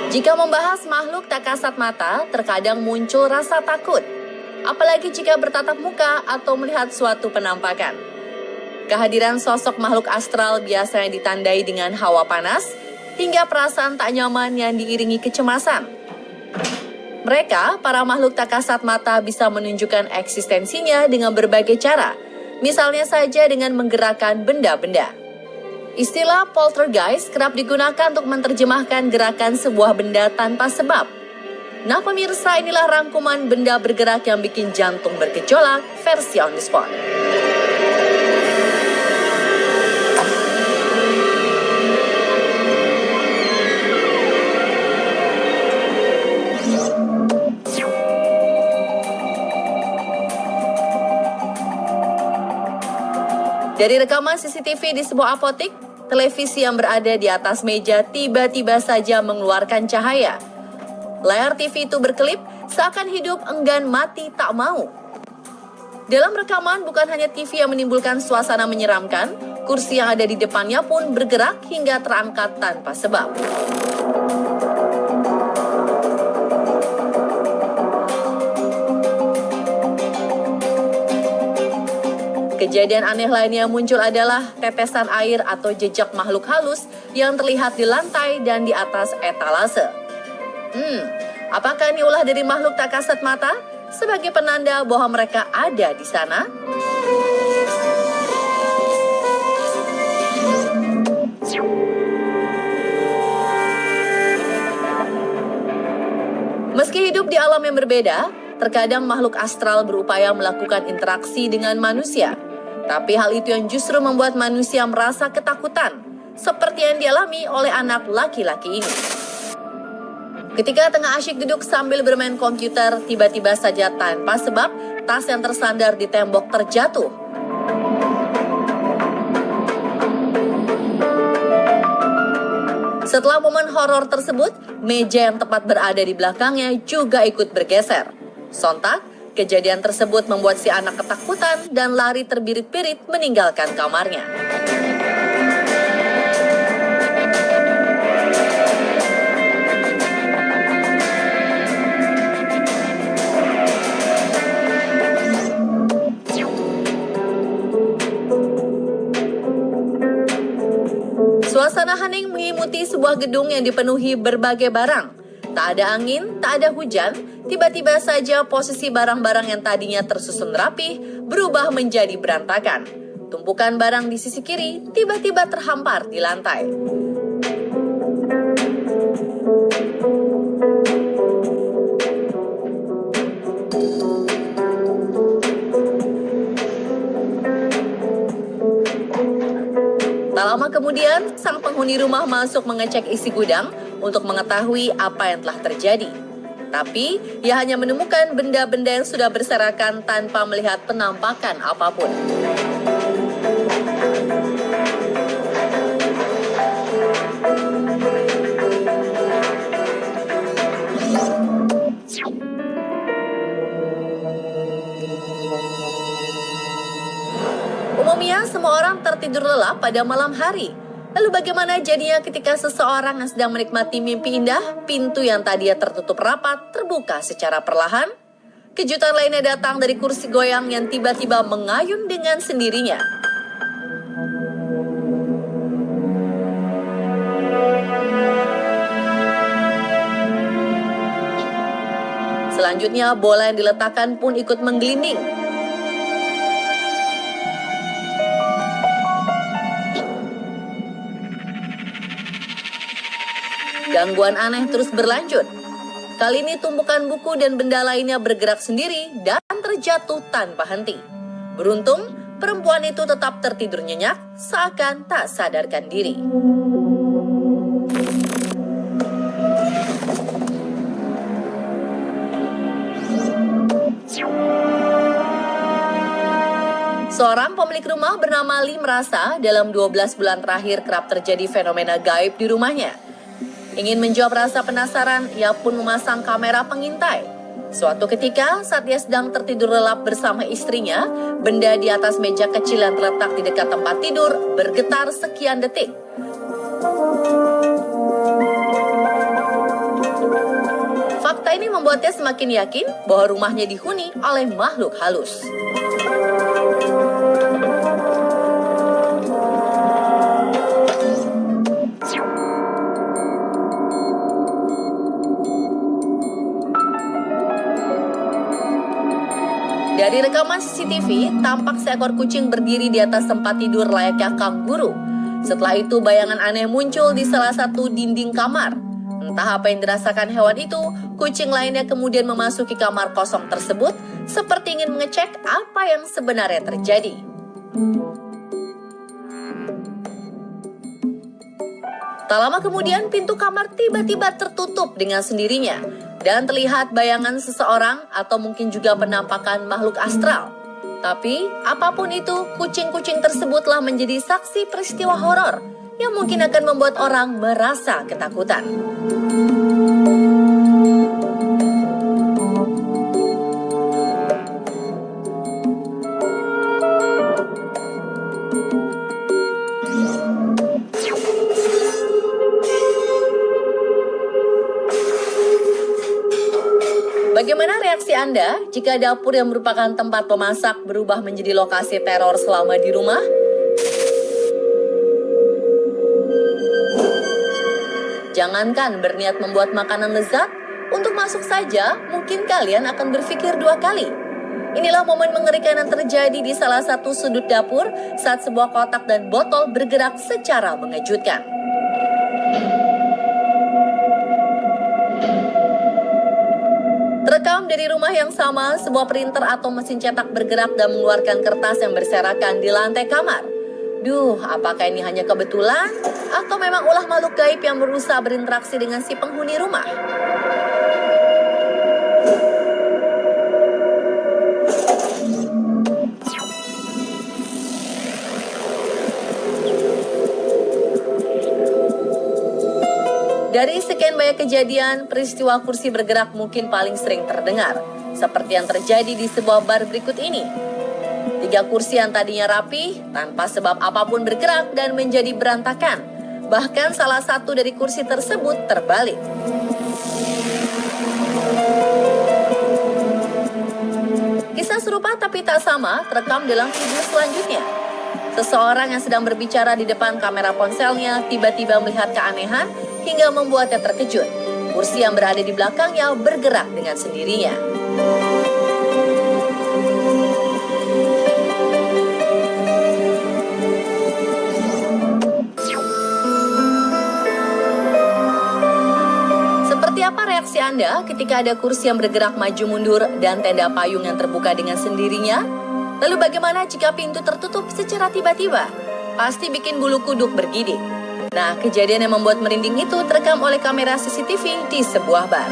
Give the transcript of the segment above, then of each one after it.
Jika membahas makhluk tak kasat mata, terkadang muncul rasa takut. Apalagi jika bertatap muka atau melihat suatu penampakan. Kehadiran sosok makhluk astral biasanya ditandai dengan hawa panas, hingga perasaan tak nyaman yang diiringi kecemasan. Mereka, para makhluk tak kasat mata, bisa menunjukkan eksistensinya dengan berbagai cara, misalnya saja dengan menggerakkan benda-benda. Istilah poltergeist kerap digunakan untuk menerjemahkan gerakan sebuah benda tanpa sebab. Nah pemirsa, inilah rangkuman benda bergerak yang bikin jantung bergejolak versi On The Spot. Dari rekaman CCTV di sebuah apotek, televisi yang berada di atas meja tiba-tiba saja mengeluarkan cahaya. Layar TV itu berkelip, seakan hidup enggan mati tak mau. Dalam rekaman bukan hanya TV yang menimbulkan suasana menyeramkan, kursi yang ada di depannya pun bergerak hingga terangkat tanpa sebab. Kejadian aneh lainnya muncul adalah tetesan air atau jejak makhluk halus yang terlihat di lantai dan di atas etalase. Apakah ini ulah dari makhluk tak kasat mata sebagai penanda bahwa mereka ada di sana? Meski hidup di alam yang berbeda, terkadang makhluk astral berupaya melakukan interaksi dengan manusia. Tapi hal itu yang justru membuat manusia merasa ketakutan, seperti yang dialami oleh anak laki-laki ini. Ketika tengah asyik duduk sambil bermain komputer, tiba-tiba saja tanpa sebab, tas yang tersandar di tembok terjatuh. Setelah momen horor tersebut, meja yang tepat berada di belakangnya juga ikut bergeser. Sontak, kejadian tersebut membuat si anak ketakutan dan lari terbirit-birit meninggalkan kamarnya. Suasana hening meliputi sebuah gedung yang dipenuhi berbagai barang. Tak ada angin, tak ada hujan, tiba-tiba saja posisi barang-barang yang tadinya tersusun rapih berubah menjadi berantakan. Tumpukan barang di sisi kiri tiba-tiba terhampar di lantai. Tak lama kemudian, sang penghuni rumah masuk mengecek isi gudang untuk mengetahui apa yang telah terjadi. Tapi, ia hanya menemukan benda-benda yang sudah berserakan tanpa melihat penampakan apapun. Umumnya, semua orang tertidur lelap pada malam hari. Lalu bagaimana jadinya ketika seseorang yang sedang menikmati mimpi indah, pintu yang tadinya tertutup rapat terbuka secara perlahan? Kejutan lainnya datang dari kursi goyang yang tiba-tiba mengayun dengan sendirinya. Selanjutnya, bola yang diletakkan pun ikut menggelinding. Gangguan aneh terus berlanjut. Kali ini tumpukan buku dan benda lainnya bergerak sendiri dan terjatuh tanpa henti. Beruntung, perempuan itu tetap tertidur nyenyak seakan tak sadarkan diri. Seorang pemilik rumah bernama Lee merasa dalam 12 bulan terakhir kerap terjadi fenomena gaib di rumahnya. Ingin menjawab rasa penasaran, ia pun memasang kamera pengintai. Suatu ketika, saat dia sedang tertidur lelap bersama istrinya, benda di atas meja kecil yang terletak di dekat tempat tidur bergetar sekian detik. ini membuatnya semakin yakin bahwa rumahnya dihuni oleh makhluk halus. Dari rekaman CCTV, tampak seekor kucing berdiri di atas tempat tidur layaknya kanguru. Setelah itu, bayangan aneh muncul di salah satu dinding kamar. Entah apa yang dirasakan hewan itu, kucing lainnya kemudian memasuki kamar kosong tersebut, seperti ingin mengecek apa yang sebenarnya terjadi. Tak lama kemudian, pintu kamar tiba-tiba tertutup dengan sendirinya. Dan terlihat bayangan seseorang atau mungkin juga penampakan makhluk astral. Tapi, apapun itu, kucing-kucing tersebutlah menjadi saksi peristiwa horor yang mungkin akan membuat orang merasa ketakutan. Bagaimana reaksi Anda jika dapur yang merupakan tempat memasak berubah menjadi lokasi teror selama di rumah? Jangankan berniat membuat makanan lezat, untuk masuk saja mungkin kalian akan berpikir 2 kali. Inilah momen mengerikan yang terjadi di salah satu sudut dapur saat sebuah kotak dan botol bergerak secara mengejutkan. Terekam dari rumah yang sama, sebuah printer atau mesin cetak bergerak dan mengeluarkan kertas yang berserakan di lantai kamar. Duh, apakah ini hanya kebetulan? Atau memang ulah makhluk gaib yang berusaha berinteraksi dengan si penghuni rumah? Dari sekian banyak kejadian, peristiwa kursi bergerak mungkin paling sering terdengar, seperti yang terjadi di sebuah bar berikut ini. 3 kursi yang tadinya rapi, tanpa sebab apapun bergerak dan menjadi berantakan. Bahkan salah satu dari kursi tersebut terbalik. Kisah serupa tapi tak sama terekam dalam video selanjutnya. Seseorang yang sedang berbicara di depan kamera ponselnya tiba-tiba melihat keanehan hingga membuatnya terkejut. Kursi yang berada di belakangnya bergerak dengan sendirinya. Seperti apa reaksi Anda ketika ada kursi yang bergerak maju mundur dan tenda payung yang terbuka dengan sendirinya? Lalu bagaimana jika pintu tertutup secara tiba-tiba? Pasti bikin bulu kuduk bergidik. Nah, kejadian yang membuat merinding itu terekam oleh kamera CCTV di sebuah bar.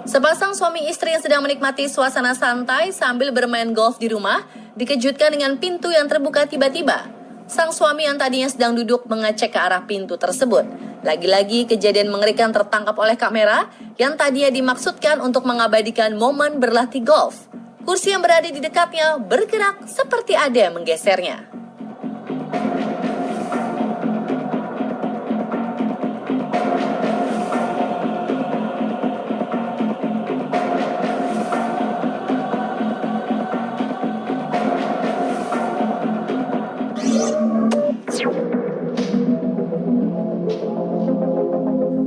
Sepasang suami istri yang sedang menikmati suasana santai sambil bermain golf di rumah dikejutkan dengan pintu yang terbuka tiba-tiba. Sang suami yang tadinya sedang duduk mengecek ke arah pintu tersebut. Lagi-lagi kejadian mengerikan tertangkap oleh kamera yang tadinya dimaksudkan untuk mengabadikan momen berlatih golf. Kursi yang berada di dekatnya bergerak seperti ada yang menggesernya.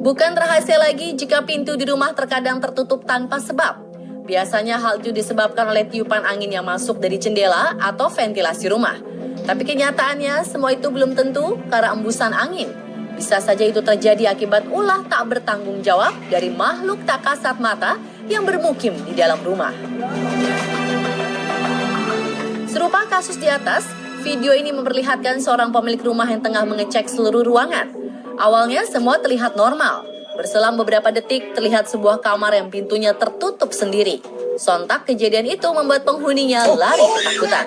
Bukan rahasia lagi jika pintu di rumah terkadang tertutup tanpa sebab. Biasanya hal itu disebabkan oleh tiupan angin yang masuk dari jendela atau ventilasi rumah. Tapi kenyataannya semua itu belum tentu karena embusan angin. Bisa saja itu terjadi akibat ulah tak bertanggung jawab dari makhluk tak kasat mata yang bermukim di dalam rumah. Serupa kasus di atas, video ini memperlihatkan seorang pemilik rumah yang tengah mengecek seluruh ruangan. Awalnya semua terlihat normal. Berselang beberapa detik terlihat sebuah kamar yang pintunya tertutup sendiri. Sontak kejadian itu membuat penghuninya lari ketakutan.